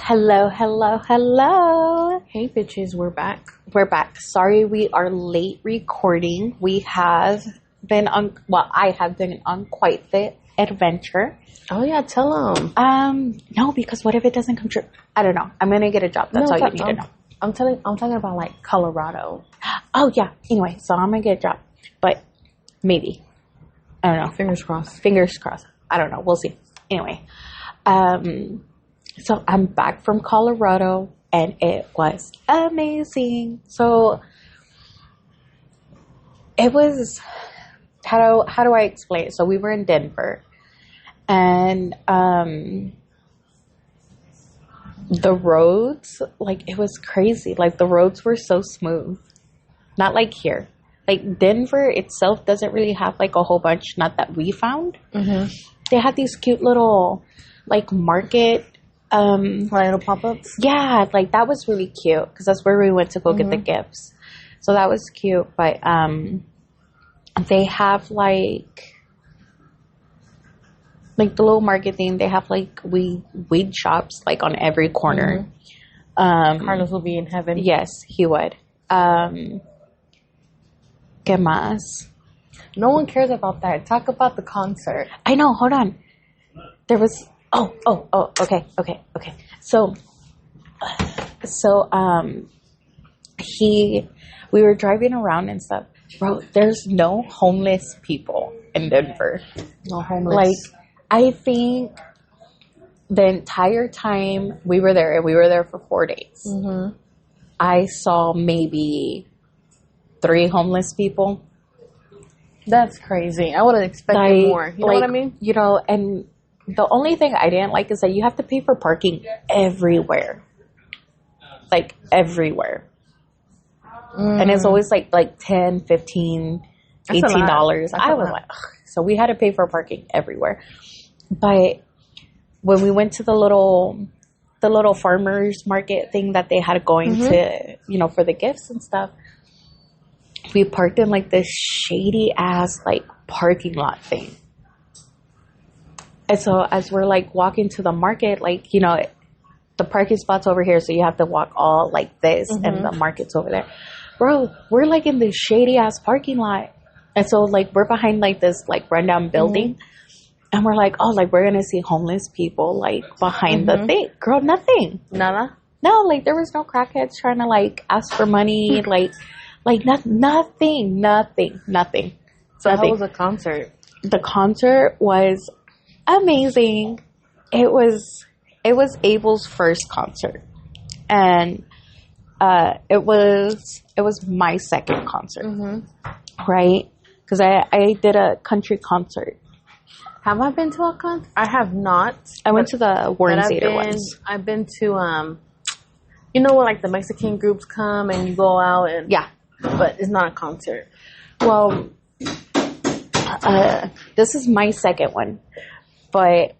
Hello, hello, hello. Hey bitches, we're back. We're back. Sorry we are late recording. We have been on, I have been on quite the adventure. Oh yeah, tell them. No, because what if it doesn't come true? I don't know. I'm going to get a job. That's all you need to know. I'm talking about like Colorado. Oh yeah. Anyway, so I'm going to get a job, but maybe. I don't know. Fingers crossed. Fingers crossed. I don't know. We'll see. Anyway, so I'm back from Colorado and it was amazing. So it was, how do I explain it? So we were in Denver and the roads, like it was crazy. Like the roads were so smooth. Not like here. Like Denver itself doesn't really have like a whole bunch, not that we found. Mm-hmm. They had these cute little like market little pop-ups. Yeah, like that was really cute because that's where we went to go get the gifts. So that was cute, but they have like the little market thing. They have like weed shops like on every corner. Carlos will be in heaven. Yes, he would. ¿Qué más? No one cares about that. Talk about the concert. I know. Hold on. There was. Oh. Okay. So, we were driving around and stuff. Bro, there's no homeless people in Denver. No homeless. Like, I think the entire time we were there, and we were there for 4 days, I saw maybe 3 homeless people. That's crazy. I would have expected more. You know what I mean? You know, and the only thing I didn't like is that you have to pay for parking everywhere. Like, everywhere. And it's always like $10, $15, $18. I was like, ugh. So we had to pay for parking everywhere. But when we went to the little farmers market thing that they had going to, you know, for the gifts and stuff, we parked in like this shady ass like parking lot thing. And so as we're like walking to the market, like, you know, the parking spot's over here, so you have to walk all like this and the market's over there. Bro, we're like in this shady ass parking lot. And so like we're behind like this like rundown building and we're like, oh, like we're gonna see homeless people like behind the thing. Girl, nothing. Nada? No, like there was no crackheads trying to like ask for money, nothing. So how was the concert? The concert was amazing. It was Abel's first concert, and it was my second concert, right? Because I did a country concert. Have I been to a concert? I have not. I went to the Warren Theater once. I've been to you know when like the Mexican groups come and you go out and but it's not a concert. Well, this is my second one, but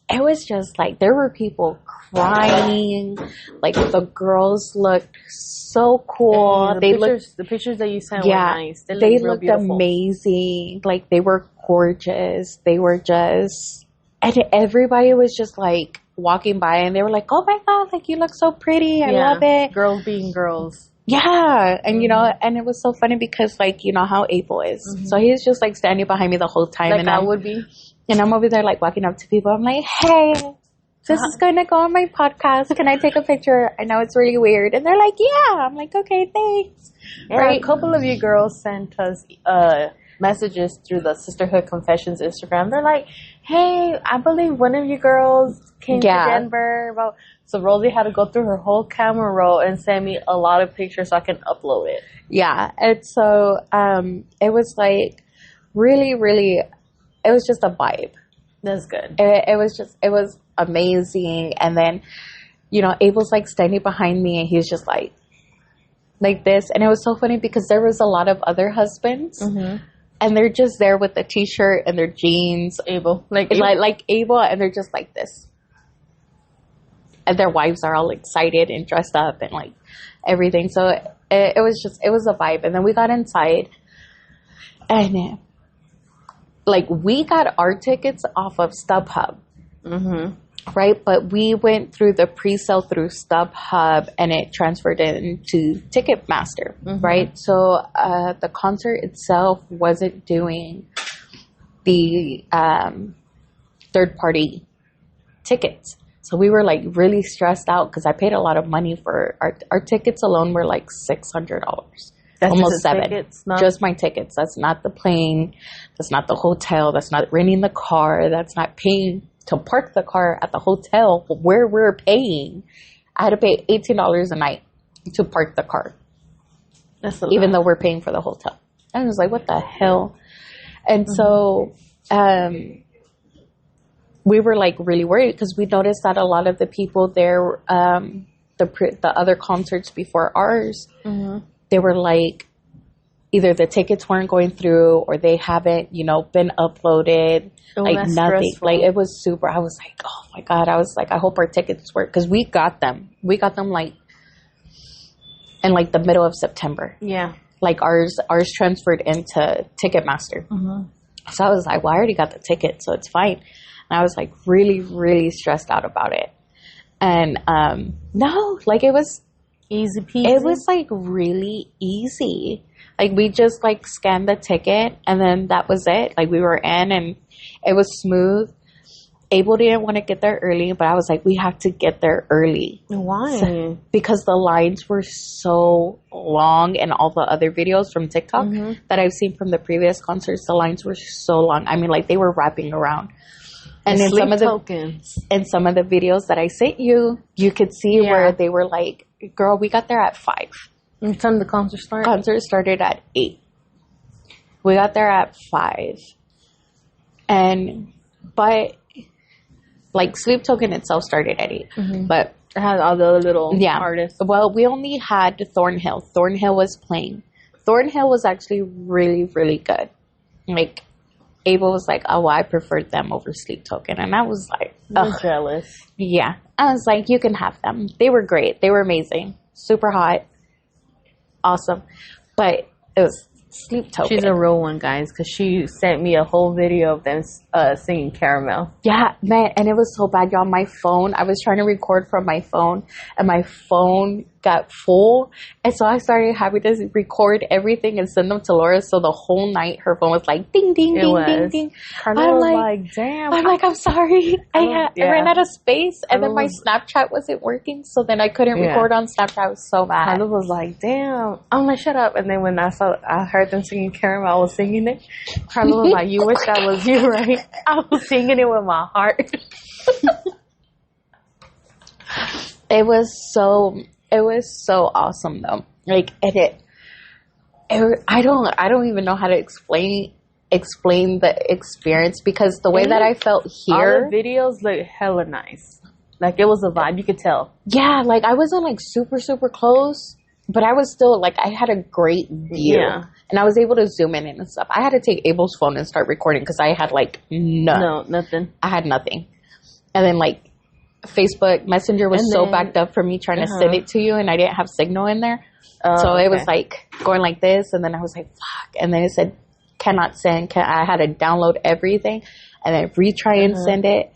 it was just like there were people crying. Like the girls looked so cool. The pictures that you sent were nice. They looked amazing. Like they were gorgeous. They were just, and everybody was just like walking by and they were like, "Oh my God, like you look so pretty. I love it." Girls being girls. Yeah. And you know, and it was so funny because like, you know how Abel is. So he was just like standing behind me the whole time. Like and I would be. And I'm over there like walking up to people. I'm like, "Hey, this is going to go on my podcast. Can I take a picture? I know it's really weird." And they're like, "Yeah." I'm like, "Okay, thanks." Yeah, right? A couple of you girls sent us messages through the Sisterhood Confessions Instagram. They're like, "Hey, I believe one of you girls came to Denver." So Rosie had to go through her whole camera roll and send me a lot of pictures so I can upload it. Yeah. And so it was like really, really, it was just a vibe. That's good. It was amazing. And then, you know, Abel's like standing behind me and he's just like this. And it was so funny because there was a lot of other husbands and they're just there with a t-shirt and their jeans. Abel. Like Abel, and they're just like this. And their wives are all excited and dressed up and like everything. So it was a vibe. And then we got inside and like we got our tickets off of StubHub. right? But we went through the pre-sale through StubHub, and it transferred into Ticketmaster, right? So the concert itself wasn't doing the third-party tickets. So we were like really stressed out because I paid a lot of money for our tickets alone were like $600. That's almost $7. Tickets, not- just my tickets. That's not the plane. That's not the hotel. That's not renting the car. That's not paying to park the car at the hotel where we're paying. I had to pay $18 a night to park the car. That's a even lot. though we're paying for the hotel. And I was like, what the hell? And so we were like really worried because we noticed that a lot of the people there, the other concerts before ours, they were like, either the tickets weren't going through or they haven't, been uploaded. Like nothing. Stressful. Like it was super. I was like, oh my God. I was like, I hope our tickets work because we got them. We got them like in like the middle of September. Yeah. Like ours transferred into Ticketmaster. So I was like, well, I already got the ticket, so it's fine. And I was like really, really stressed out about it. And no, like it was Easy peasy. it was like really easy. Like we just like scanned the ticket and then that was it. Like we were in and it was smooth. Abel didn't want to get there early, but I was like, we have to get there early. Why? Because the lines were so long in all the other videos from TikTok that I've seen from the previous concerts. The lines were so long. I mean, like they were wrapping around. And in some of the videos that I sent you, you could see where they were like, girl, we got there at 5. What time did the concert start? Concert started at 8. We got there at 5. But like Sleep Token itself started at 8. But It had all the other little artists. well, we only had Thornhill. Thornhill was playing. Thornhill was actually really, really good. Like Abel was like, oh, well, I preferred them over Sleep Token. And I was like, I'm ugh. jealous. Yeah. I was like, you can have them. They were great. They were amazing. Super hot. Awesome. But it was Sleep Token. She's a real one, guys, because she sent me a whole video of them singing Caramel. Yeah, man. And it was so bad, y'all. My phone, I was trying to record from my phone and my phone got full. And so I started having to record everything and send them to Laura. So the whole night her phone was like ding, ding, ding, ding, ding. Carla I'm was like, like, damn. I'm like, I'm sorry. I ran out of space and then my was- Snapchat wasn't working. So then I couldn't record on Snapchat. I was so mad. Carla was like, damn. I'm like, shut up. And then when I heard them singing Caramel, I was singing it. Carla was like, you wish that was you, right? I was singing it with my heart. It was so awesome though. Like I don't even know how to explain the experience because the way that I felt here, all the videos look hella nice. Like it was a vibe, you could tell. yeah, like I wasn't like super close, but I was still like I had a great view, and I was able to zoom in and stuff. I had to take Abel's phone and start recording because I had like nothing. I had nothing, and then like Facebook Messenger was so backed up for me trying to send it to you, and I didn't have signal in there. So it was like going like this, and then I was like, fuck. And then it said, cannot send. I had to download everything and then retry and send it.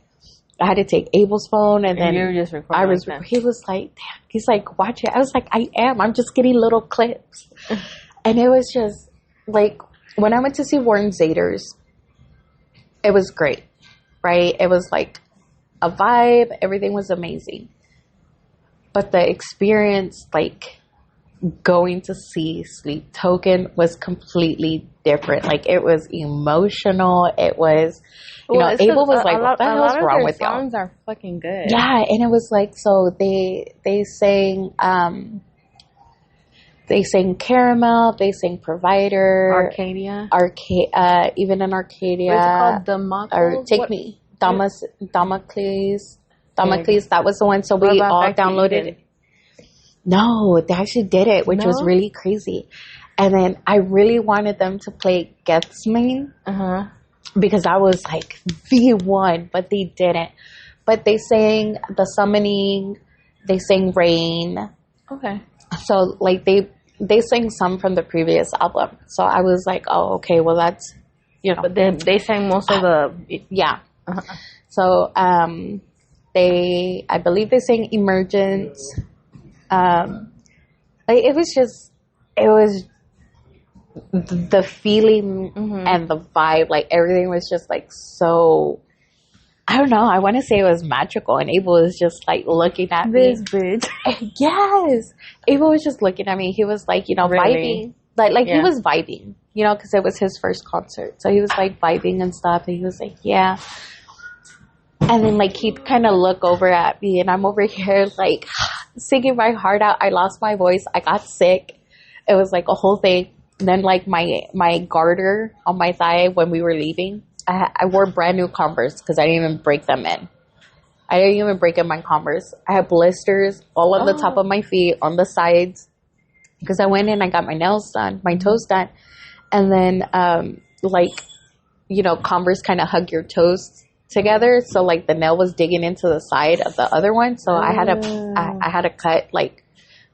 I had to take Abel's phone, and then you were just recording. he was like, damn. He's like, watch it. I was like, I am. I'm just getting little clips. And it was just like, when I went to see Warren Zaders, it was great, right? It was like a vibe. Everything was amazing. But the experience, like, going to see Sleep Token was completely different. Like it was emotional. It was, Abel was like, what the hell's wrong with y'all? Songs are fucking good. Yeah, and it was like, so they sang Caramel, they sang Provider, Arcadia, even in Arcadia, what's it called? or Take Me, Damocles. That was the one. So we all downloaded it. No, they actually did it, which was really crazy. And then I really wanted them to play Gethsemane because I was like the one, but they didn't. But they sang The Summoning, they sang Rain. Okay. So like they sang some from the previous album. So I was like, oh, okay, well that's, But then they sang most of the... yeah. So, I believe they sang Emergence. It was the feeling and the vibe, like everything was just like so, I don't know, I want to say it was magical, and Abel was just like looking at me. This bitch. Yes. Abel was just looking at me. He was like, Really? vibing. Like he was vibing, because it was his first concert. So he was like vibing and stuff, and he was like, yeah. And then like he'd kind of look over at me, and I'm over here like singing my heart out. I lost my voice. I got sick. It was like a whole thing. And then like my garter on my thigh when we were leaving, I wore brand new Converse because I didn't even break them in. I didn't even break in my Converse. I had blisters all on the top of my feet, on the sides, because I went in, I got my nails done, my toes done. And then Converse kind of hug your toes together, so like the nail was digging into the side of the other one, so I had to cut like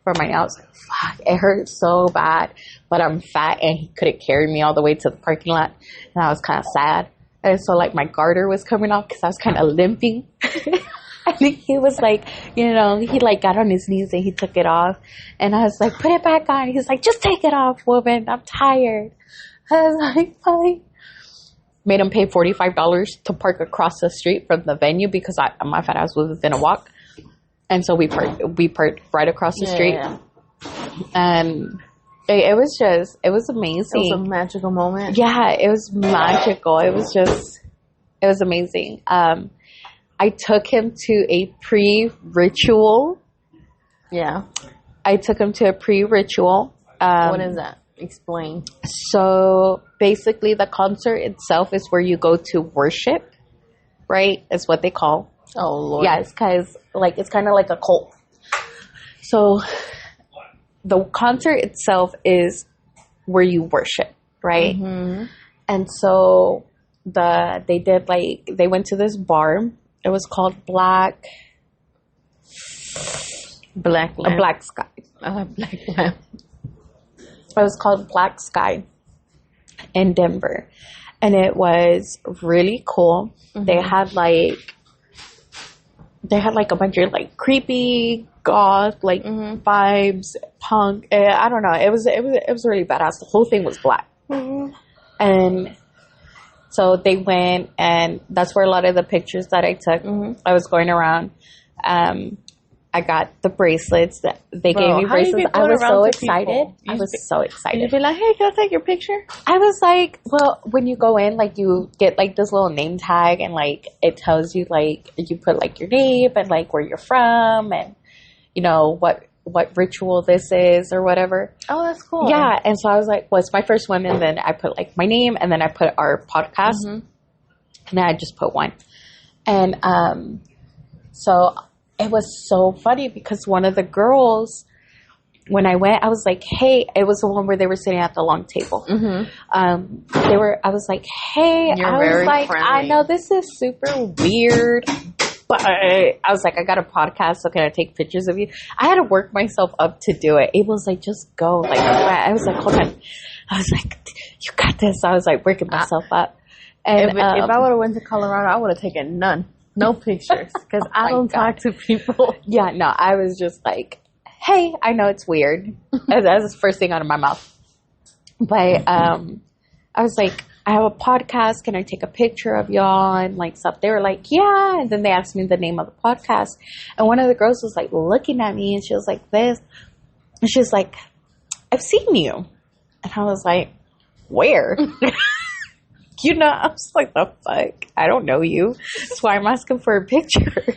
for my nails. Fuck, it hurt so bad, but I'm fat and he couldn't carry me all the way to the parking lot, and I was kind of sad. And so like my garter was coming off because I was kind of limping. I think he was like, he like got on his knees and he took it off, and I was like, put it back on. He's like, just take it off, woman, I'm tired. I was like, fine. Made him pay $45 to park across the street from the venue because my fat ass was within a walk. And so we parked right across the street. Yeah. And it was amazing. It was a magical moment. Yeah, it was magical. It was amazing. I took him to a pre-ritual. Yeah. I took him to a pre-ritual. What is that? Explain. So basically the concert itself is where you go to worship, right? Is what they call. Oh, Lord. Yeah, it's kind of like a cult. So the concert itself is where you worship, right? Mm-hmm. And so they went to this bar. It was called Black Lamp. Black Sky. Black Lamp. It was called Black Sky in Denver, and it was really cool. Mm-hmm. They had like a bunch of like creepy goth vibes, punk. I don't know. It was really badass. The whole thing was black, and so they went, and that's where a lot of the pictures that I took. Mm-hmm. I was going around. I got the bracelets that they gave me. Bracelets. I was so excited. You'd be like, "Hey, can I take your picture?" I was like, "Well, when you go in, like you get like this little name tag, and like it tells you like you put like your name and like where you're from, and what ritual this is or whatever." Oh, that's cool. Yeah, and so I was like, "Well, it's my first one," and then I put like my name, and then I put our podcast, and then I just put one, and so. It was so funny because one of the girls, when I went, I was like, "Hey," it was the one where they were sitting at the long table. Mm-hmm. I was like, "Hey," friendly. "I know this is super weird, but I was like, I got a podcast, so can I take pictures of you?" I had to work myself up to do it. Abel was like, "Just go." Like, I was like, "Hold on." I was like, "You got this." I was like working myself up. And if I would have went to Colorado, I would have taken none. No pictures, because I don't talk to people. Yeah, no, I was just like, "Hey, I know it's weird." That's the first thing out of my mouth. But I was like, "I have a podcast. Can I take a picture of y'all?" And like stuff. They were like, "Yeah." And then they asked me the name of the podcast. And one of the girls was like looking at me, and she was like this. And she was like, "I've seen you." And I was like, "Where?" I was like, the fuck? I don't know you. That's why I'm asking for a picture.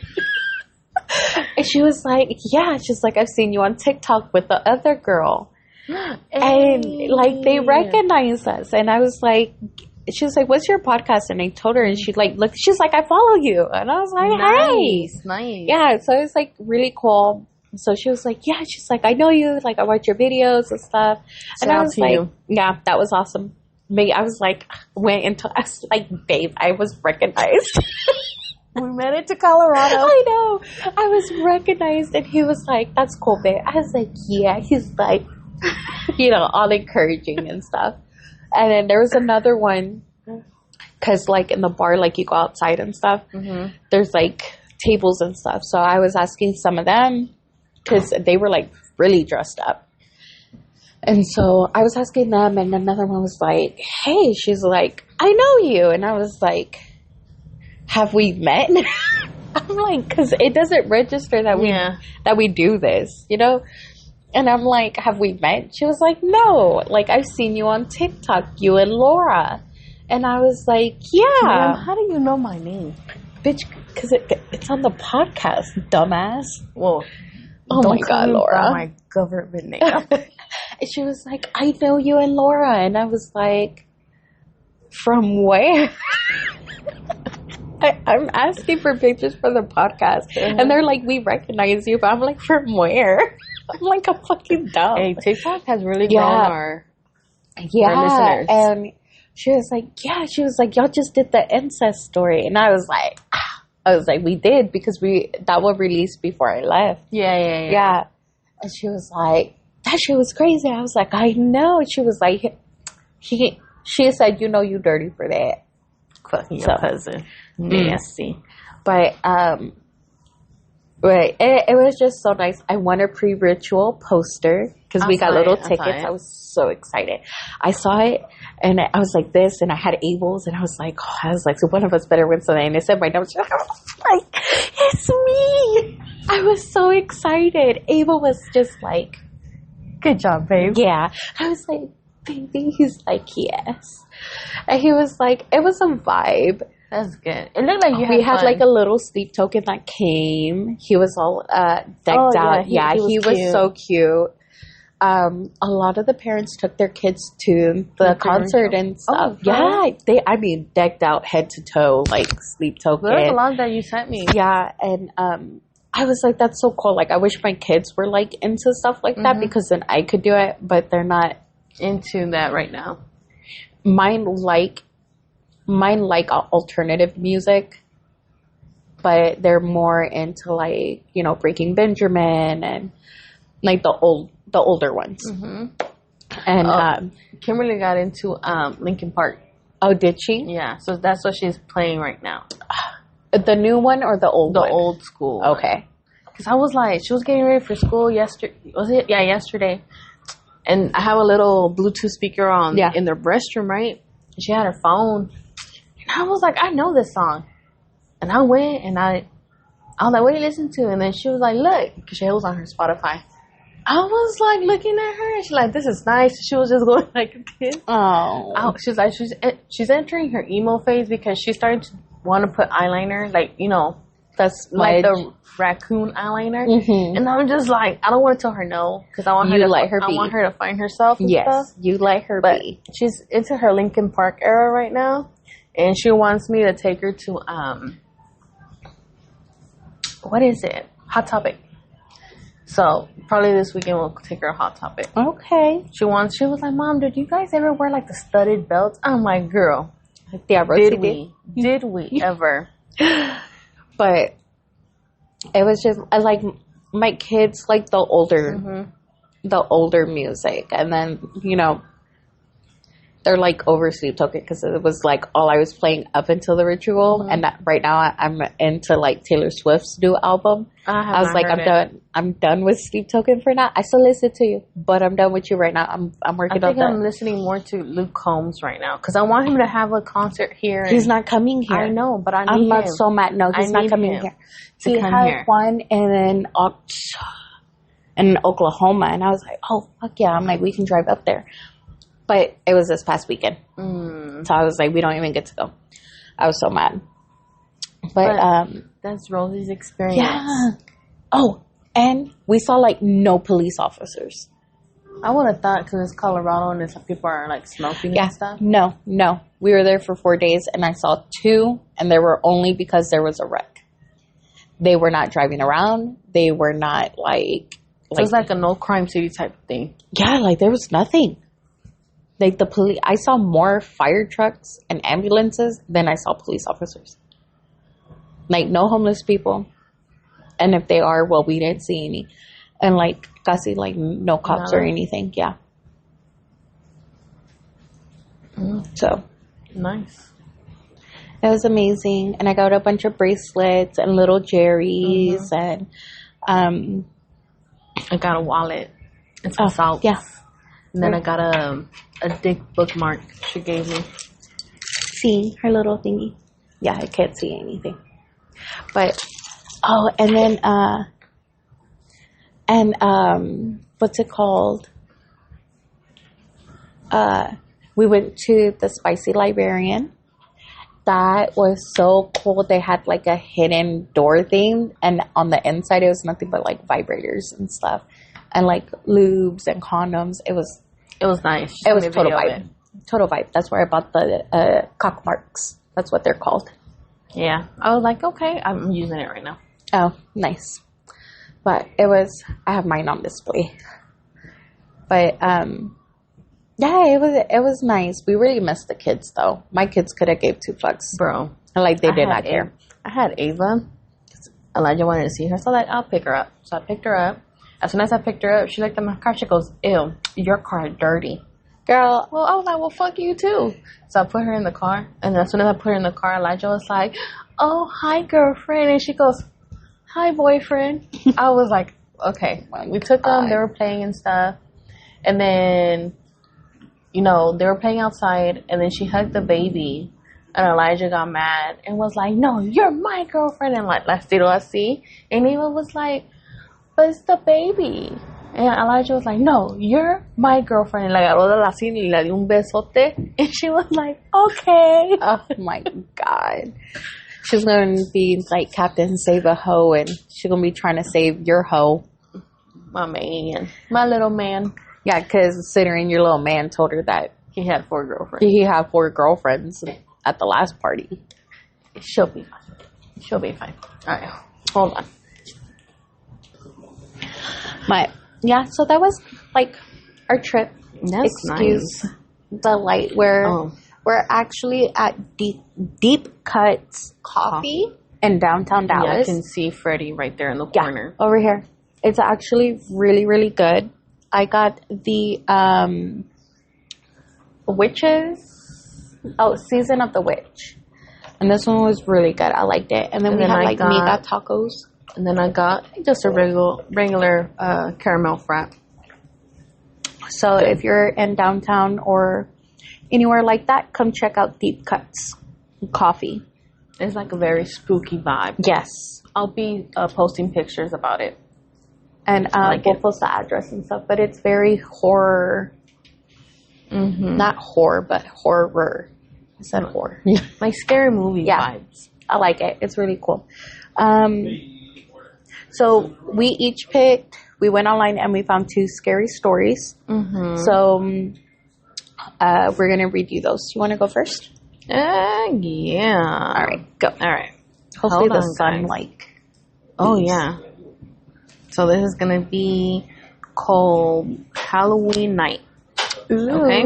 And she was like, "Yeah." She's like, "I've seen you on TikTok with the other girl." And like, they recognize us. And I was like, she was like, "What's your podcast?" And I told her, and she like looked, she's like, "I follow you." And I was like, nice. Yeah. So it was like really cool. So she was like, "Yeah." She's like, "I know you. Like, I watch your videos and stuff." And I was like, "Yeah, that was awesome." I was like, I was like, "Babe, I was recognized." We made it to Colorado. I know. I was recognized, and he was like, "That's cool, babe." I was like, "Yeah." He's like, all encouraging and stuff. And then there was another one, because like in the bar, like you go outside and stuff. Mm-hmm. There's like tables and stuff. So I was asking some of them because they were like really dressed up. And so I was asking them, and another one was like, hey, she's like, I know you. And I was like, have we met? I'm like, because it doesn't register that we do this, you know? And I'm like, have we met? She was like, no. Like, I've seen you on TikTok, you and Laura. And I was like, yeah. Ma'am, how do you know my name? Bitch, because it's on the podcast, dumbass. Well, oh my God, Laura. My government name. And she was like, I know you and Laura. And I was like, from where? I'm asking for pictures for the podcast. And they're like, we recognize you. But I'm like, from where? I'm like, I'm fucking dumb. Hey, TikTok has really grown our listeners. And she was like, y'all just did the incest story. And I was like, we did because that was released before I left. Yeah. And she was like, that shit was crazy. I was like, I know. She was like, she said, you know, you dirty for that. Fucking your cousin. Nasty. But it was just so nice. I won a pre-ritual poster because we got little tickets. I was so excited. I saw it and I was like this, and I had Abel's, and I was like, so one of us better win something. And it said my number. I was like, it's me. I was so excited. Abel was just like, good job, babe. Yeah. I was like, baby. He's like, yes. And he was like, it was a vibe. That's good. It looked like we had like a little sleep token that came. He was all decked out. Yeah, he was so cute. A lot of the parents took their kids to the concert and stuff. I mean, decked out head to toe, like sleep token. There's a lot that you sent me. Yeah, and I was like, that's so cool. Like, I wish my kids were like into stuff like that because then I could do it, but they're not into that right now. Mine like alternative music, but they're more into like, you know, Breaking Benjamin and like the older ones. And Kimberly got into Linkin Park. Oh, did she? Yeah, so that's what she's playing right now. The new one or the old one? The old school. Okay. Because I was like, she was getting ready for school yesterday. Was it? Yeah, yesterday. And I have a little Bluetooth speaker on in the restroom, right? And she had her phone. And I was like, I know this song. And I went and I was like, what do you listen to? And then she was like, look. Because she was on her Spotify. I was like looking at her. And she's like, this is nice. She was just going like this. Oh. She's like, she's entering her emo phase because she's starting to want to put eyeliner. Like, you know, that's like the raccoon eyeliner. And I'm just like, I don't want to tell her no because I want her to let her be. I want her to find herself and stuff. You let her be. She's into her Linkin Park era right now, and she wants me to take her to what is it? Hot Topic. So probably this weekend we'll take her to Hot Topic. Okay. She was like, Mom, did you guys ever wear like the studded belts? I'm like, girl, did we ever? But it was just, I like, my kids like the older music. And then, you know, they're like over Sleep Token because it was like all I was playing up until the ritual. And right now I'm into like Taylor Swift's new album. I was like, I'm done with Sleep Token for now. I still listen to you, but I'm done with you right now. I'm working on that. I'm listening more to Luke Combs right now because I want him to have a concert here. He's not coming here. I know, but I'm not so mad. No, he's not coming here. He had one in Oklahoma, and I was like, oh fuck yeah! I'm like, we can drive up there. But it was this past weekend. So I was like, we don't even get to go. I was so mad. But that's Rosie's experience. Yeah. Oh, and we saw like no police officers. I would have thought because it's Colorado and it's like people are like smoking and stuff. No. We were there for 4 days and I saw 2 and they were only because there was a wreck. They were not driving around. They were not like... So it's like a no crime city type of thing. Yeah, like there was nothing. Like the police, I saw more fire trucks and ambulances than I saw police officers. Like no homeless people. And if they are, well, we didn't see any. And like, casi like no cops or anything. Yeah. So. Nice. It was amazing. And I got a bunch of bracelets and little Jerry's and I got a wallet and some salt. Yeah. And then I got a dick bookmark she gave me. See her little thingy. Yeah, I can't see anything. But and then what's it called? We went to the Spicy Librarian. That was so cool. They had like a hidden door thing, and on the inside it was nothing but like vibrators and stuff, and like lubes and condoms. It was nice. It was total vibe. Total vibe. That's where I bought the cock marks. That's what they're called. Yeah, I was like, okay, I'm using it right now. Oh, nice. But I have mine on display. But yeah, it was nice. We really missed the kids though. My kids could have gave 2 fucks, bro. Like they did not care. I had Ava. Elijah wanted to see her, so like I'll pick her up. So I picked her up. As soon as I picked her up, she looked at my car. She goes, "Ew, your car is dirty." Girl, well, I was like, well, fuck you too. So I put her in the car, and as soon as I put her in the car, Elijah was like, "Oh, hi, girlfriend," and she goes, "Hi, boyfriend." I was like, okay. We took them. They were playing and stuff, and then, you know, they were playing outside, and then she hugged the baby, and Elijah got mad and was like, "No, you're my girlfriend," and like, "Let's do así," and Eva was like, "But it's the baby." And Elijah was like, "No, you're my girlfriend." And le agarró de la silla y le dio un besote. And she was like, "Okay." Oh my God. She's going to be like Captain Save a Hoe, and she's going to be trying to save your hoe. My man. My little man. Yeah, because considering your little man told her that he had 4 girlfriends. He had 4 girlfriends at the last party. She'll be fine. She'll be fine. All right. Hold on. But yeah, so that was like our trip. That's Excuse nice. the light. We're actually at Deep Cuts Coffee in downtown Dallas. Yeah, I can see Freddie right there in the corner. Over here. It's actually really, really good. I got the Season of the Witch. And this one was really good. I liked it. And then we had like Miga tacos. And then I got just a regular caramel frap. So if you're in downtown or anywhere like that, come check out Deep Cuts Coffee. It's like a very spooky vibe. Yes. I'll be posting pictures about it. And we'll post the address and stuff. But it's very horror. Mm-hmm. Not horror, but horror. I said horror. Like scary movie vibes. I like it. It's really cool. So we went online and we found 2 scary stories. Mm-hmm. So we're going to read you those. You want to go first? Yeah. All right, go. All right. Hopefully the sun, like... Oh, yeah. So this is going to be called Halloween Night. Ooh. Okay?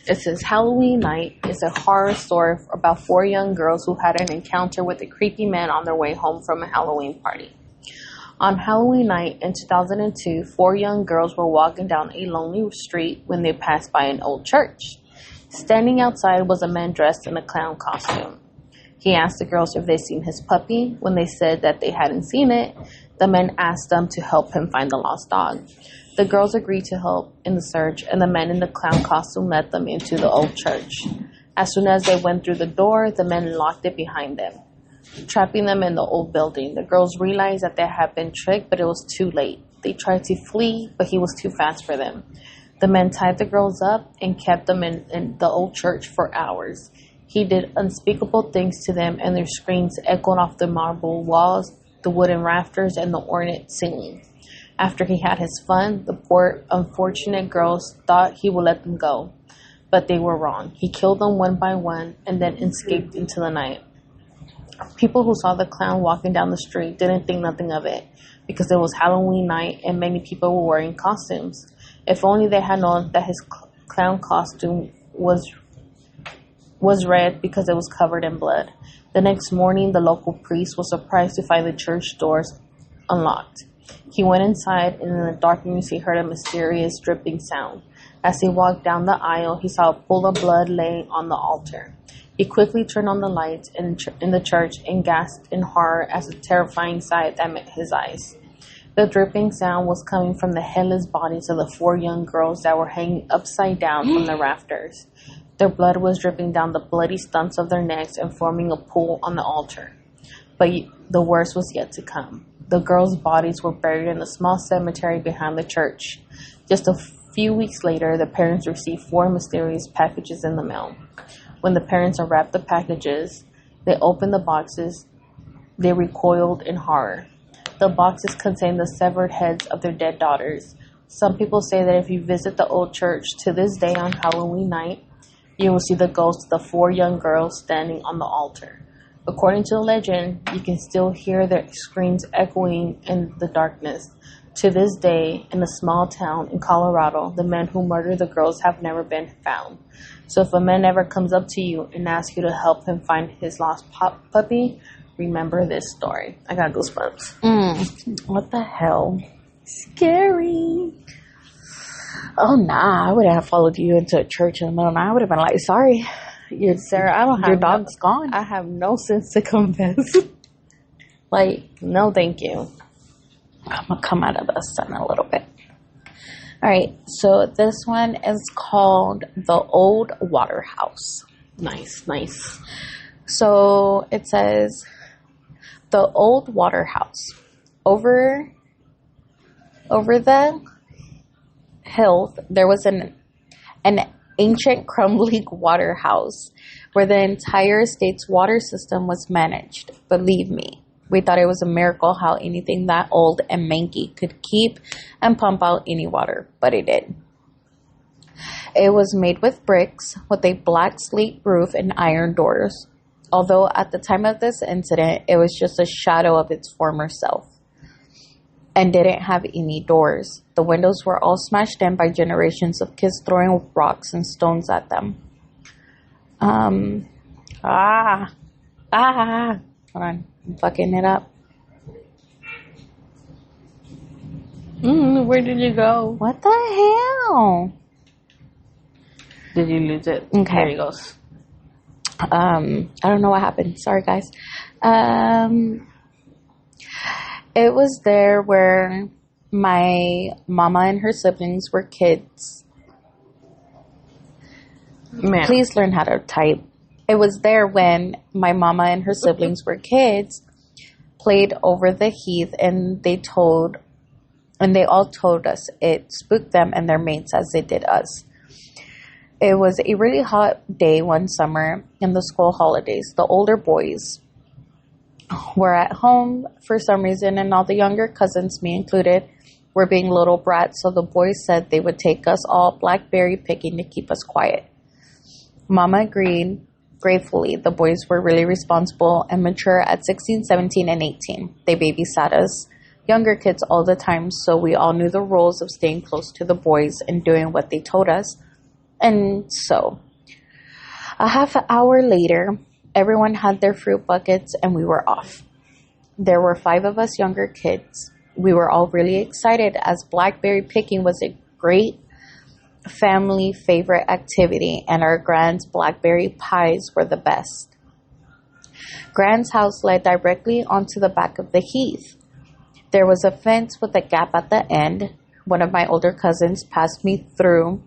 It says Halloween Night is a horror story about 4 young girls who had an encounter with a creepy man on their way home from a Halloween party. On Halloween night in 2002, 4 young girls were walking down a lonely street when they passed by an old church. Standing outside was a man dressed in a clown costume. He asked the girls if they'd seen his puppy. When they said that they hadn't seen it, the man asked them to help him find the lost dog. The girls agreed to help in the search, and the man in the clown costume led them into the old church. As soon as they went through the door, the man locked it behind them, trapping them in the old building. The girls realized that they had been tricked, but it was too late. They tried to flee, but he was too fast for them. The man tied the girls up and kept them in the old church for hours. He did unspeakable things to them, and their screams echoed off the marble walls, the wooden rafters, and the ornate ceiling. After he had his fun, the poor, unfortunate girls thought he would let them go. But they were wrong. He killed them one by one and then escaped into the night. People who saw the clown walking down the street didn't think nothing of it because it was Halloween night and many people were wearing costumes. If only they had known that his clown costume was red because it was covered in blood. The next morning, the local priest was surprised to find the church doors unlocked. He went inside, and in the darkness, he heard a mysterious dripping sound. As he walked down the aisle, he saw a pool of blood laying on the altar. He quickly turned on the lights in the church and gasped in horror as a terrifying sight that met his eyes. The dripping sound was coming from the headless bodies of the 4 young girls that were hanging upside down from the rafters. Their blood was dripping down the bloody stumps of their necks and forming a pool on the altar. But the worst was yet to come. The girls' bodies were buried in a small cemetery behind the church. Just a few weeks later, the parents received 4 mysterious packages in the mail. When the parents unwrapped the packages, they opened the boxes. They recoiled in horror. The boxes contained the severed heads of their dead daughters. Some people say that if you visit the old church to this day on Halloween night, you will see the ghosts of the 4 young girls standing on the altar. According to the legend, you can still hear their screams echoing in the darkness. To this day, in a small town in Colorado, the men who murdered the girls have never been found. So if a man ever comes up to you and asks you to help him find his lost puppy, remember this story. I got goosebumps. What the hell? Scary. Oh, nah. I wouldn't have followed you into a church in the middle of the night. I would have been like, sorry. Sarah, I don't have your dog's gone. I have no sense to confess. Like, no thank you. I'm going to come out of this in a little bit. All right. So this one is called The Old Water House. Nice. So it says, The Old Water House. Over the hills, there was an ancient crumbling water house where the entire state's water system was managed. Believe me, we thought it was a miracle how anything that old and manky could keep and pump out any water, but it did. It was made with bricks, with a black slate roof and iron doors. Although at the time of this incident, it was just a shadow of its former self and didn't have any doors. The windows were all smashed in by generations of kids throwing rocks and stones at them. Hold on, I'm fucking it up. Where did you go? What the hell? Did you lose it? Okay. There it goes. I don't know what happened. Sorry, guys. It was there where my mama and her siblings were kids. Man. Please learn how to type. It was there when my mama and her siblings were kids, played over the heath, and they all told us it spooked them and their mates as it did us. It was a really hot day one summer in the school holidays. The older boys were at home for some reason, and all the younger cousins, me included, were being little brats, so the boys said they would take us all blackberry picking to keep us quiet. Mama agreed gratefully. The boys were really responsible and mature at 16, 17, and 18. They babysat us younger kids all the time, so we all knew the rules of staying close to the boys and doing what they told us. And so, a half an hour later, everyone had their fruit buckets and we were off. There were 5 of us younger kids. We were all really excited as blackberry picking was a great family favorite activity, and our Grand's blackberry pies were the best. Grand's house led directly onto the back of the heath. There was a fence with a gap at the end. One of my older cousins passed me through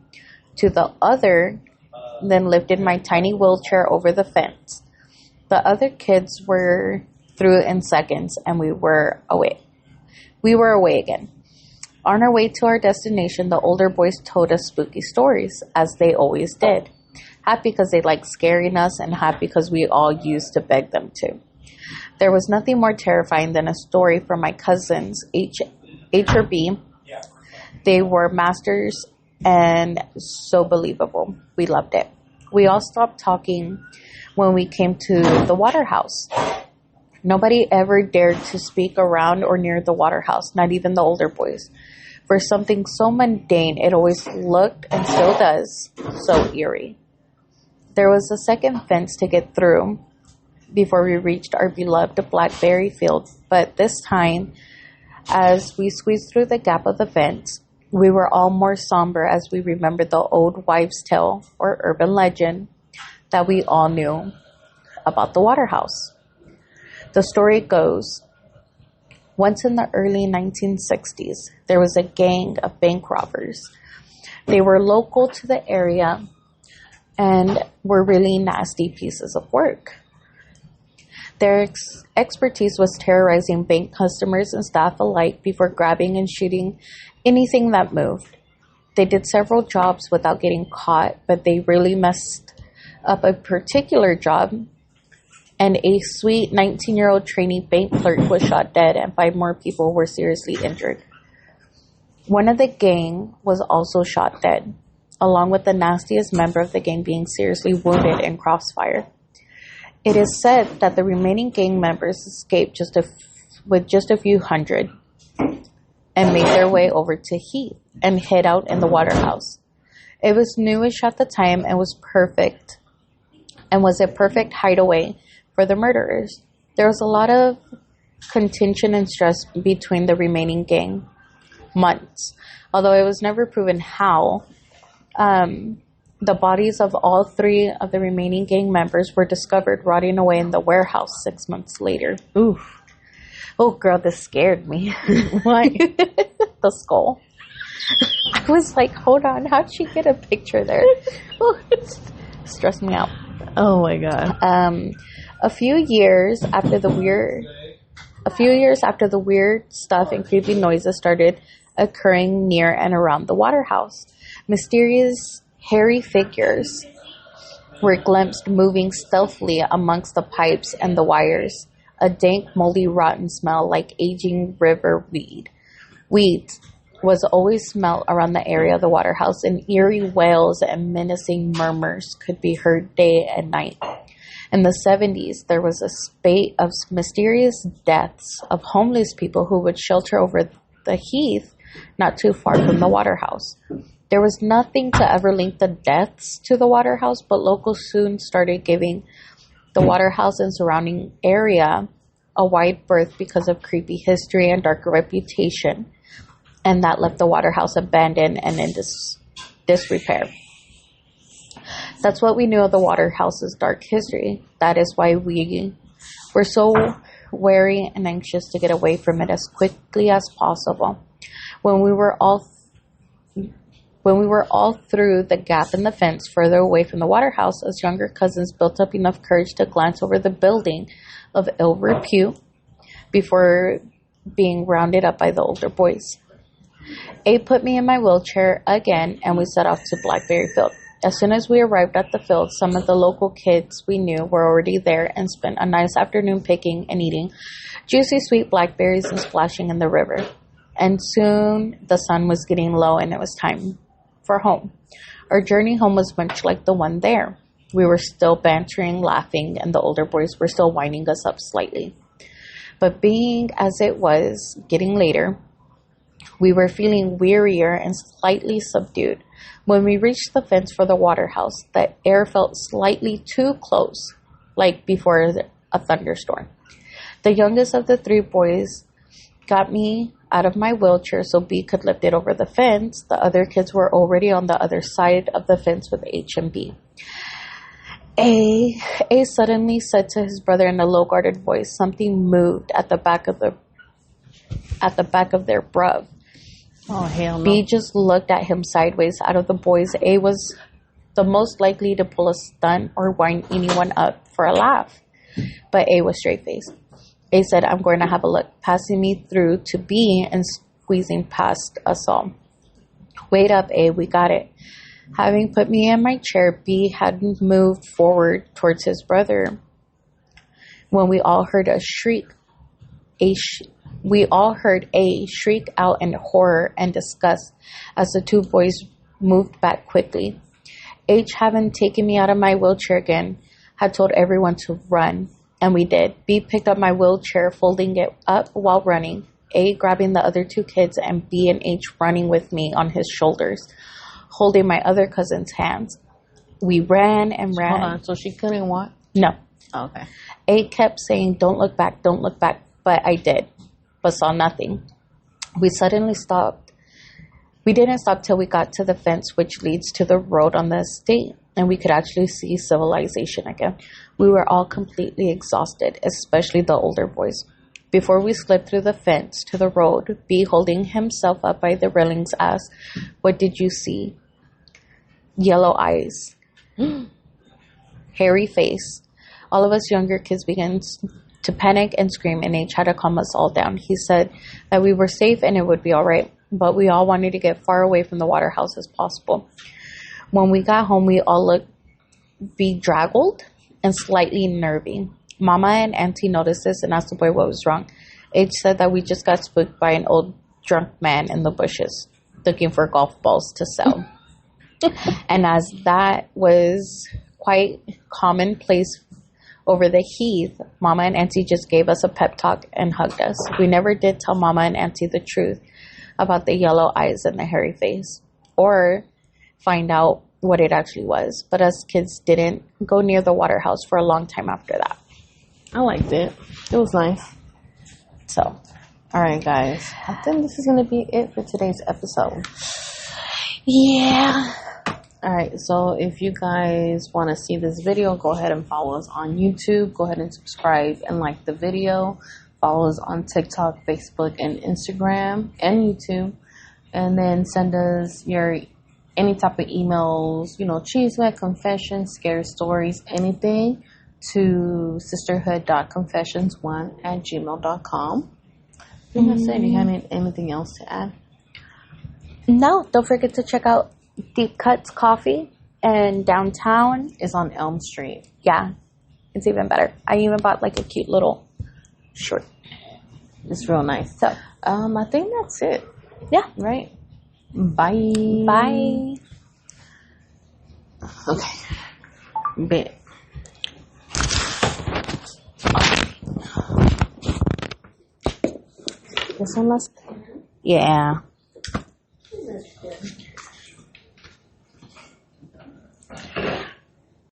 to the other, then lifted my tiny wheelchair over the fence. The other kids were through in seconds, and we were away. We were away again. On our way to our destination, the older boys told us spooky stories, as they always did. Half because they liked scaring us, and half because we all used to beg them to. There was nothing more terrifying than a story from my cousins, H or B. They were masters and so believable. We loved it. We all stopped talking when we came to the water house. Nobody ever dared to speak around or near the water house, not even the older boys. For something so mundane, it always looked, and still does, so eerie. There was a second fence to get through before we reached our beloved blackberry field, but this time, as we squeezed through the gap of the fence, we were all more somber as we remembered the old wives' tale or urban legend that we all knew about the Waterhouse. The story goes, once in the early 1960s, there was a gang of bank robbers. They were local to the area and were really nasty pieces of work. Their expertise was terrorizing bank customers and staff alike before grabbing and shooting anything that moved. They did several jobs without getting caught, but they really messed up a particular job, and a sweet 19-year-old trainee bank clerk was shot dead and 5 more people were seriously injured. One of the gang was also shot dead, along with the nastiest member of the gang being seriously wounded in crossfire. It is said that the remaining gang members escaped with just a few hundred and made their way over to Heath and hid out in the Waterhouse. It was newish at the time and was a perfect hideaway for the murderers. There was a lot of contention and stress between the remaining gang months, although it was never proven how. The bodies of all 3 of the remaining gang members were discovered rotting away in the warehouse 6 months later. Oof. Oh, girl, this scared me. Why? The skull. I was like, hold on, how'd she get a picture there? It stressed me out. Oh my God. A few years after the weird stuff and creepy noises started occurring near and around the Waterhouse, mysterious hairy figures were glimpsed moving stealthily amongst the pipes and the wires. A dank, moldy, rotten smell like aging river weeds was always smelled around the area of the Waterhouse, and eerie wails and menacing murmurs could be heard day and night. In the 70s, there was a spate of mysterious deaths of homeless people who would shelter over the Heath not too far from the Waterhouse. There was nothing to ever link the deaths to the Waterhouse, but locals soon started giving the Waterhouse and surrounding area a wide berth because of creepy history and dark reputation, and that left the Waterhouse abandoned and in disrepair. That's what we knew of the Waterhouse's dark history. That is why we were so wary and anxious to get away from it as quickly as possible. When we were all through the gap in the fence further away from the Waterhouse, us younger cousins built up enough courage to glance over the building of ill repute before being rounded up by the older boys. Abe put me in my wheelchair again, and we set off to Blackberry Field. As soon as we arrived at the field, some of the local kids we knew were already there and spent a nice afternoon picking and eating juicy sweet blackberries and splashing in the river. And soon the sun was getting low and it was time for home. Our journey home was much like the one there. We were still bantering, laughing, and the older boys were still winding us up slightly. But being as it was getting later, we were feeling wearier and slightly subdued. When we reached the fence for the Waterhouse, the air felt slightly too close, like before a thunderstorm. The youngest of the 3 boys got me out of my wheelchair so B could lift it over the fence. The other kids were already on the other side of the fence with H and B. A suddenly said to his brother in a low-guarded voice, something moved at the back of their bruv. Oh, hell no. B just looked at him sideways. Out of the boys, A was the most likely to pull a stunt or wind anyone up for a laugh. But A was straight-faced. A said, I'm going to have a look, passing me through to B and squeezing past us all. Wait up, A, we got it. Having put me in my chair, B had moved forward towards his brother when we all heard a shriek. We all heard A shriek out in horror and disgust as the 2 boys moved back quickly. H, having taken me out of my wheelchair again, had told everyone to run, and we did. B picked up my wheelchair, folding it up while running, A grabbing the other 2 kids, and B and H running with me on his shoulders, holding my other cousin's hands. We ran and ran. Hold on, so she couldn't walk? No. Oh, okay. A kept saying, don't look back, but I did, but saw nothing. We suddenly stopped. We didn't stop till we got to the fence which leads to the road on the estate, and we could actually see civilization again. We were all completely exhausted, especially the older boys. Before we slipped through the fence to the road, B, holding himself up by the railings, asked, "What did you see?" "Yellow eyes." "Hairy face." All of us younger kids began to panic and scream, and H had to calm us all down. He said that we were safe and it would be all right, but we all wanted to get far away from the water house as possible. When we got home, we all looked bedraggled and slightly nervy. Mama and Auntie noticed this and asked the boy what was wrong. H said that we just got spooked by an old drunk man in the bushes looking for golf balls to sell. And as that was quite commonplace over the heath, Mama and Auntie just gave us a pep talk and hugged us. We never did tell Mama and Auntie the truth about the yellow eyes and the hairy face, or find out what it actually was. But us kids didn't go near the water house for a long time after that. I liked it. It was nice. So, all right, guys. I think this is going to be it for today's episode. Yeah. All right. So, if you guys want to see this video, go ahead and follow us on YouTube. Go ahead and subscribe and like the video. Follow us on TikTok, Facebook, and Instagram, and YouTube. And then send us your any type of emails, chisme, confessions, scary stories, anything, to sisterhood.confessions1@gmail.com. I think that's it. Do you have anything else to add? No, don't forget to check out Deep Cuts Coffee and downtown. It's on Elm Street. Yeah, it's even better. I even bought like a cute little short. It's real nice. So, I think that's it. Yeah. Right. Bye. Bye. Okay. Bet. This one must. Yeah.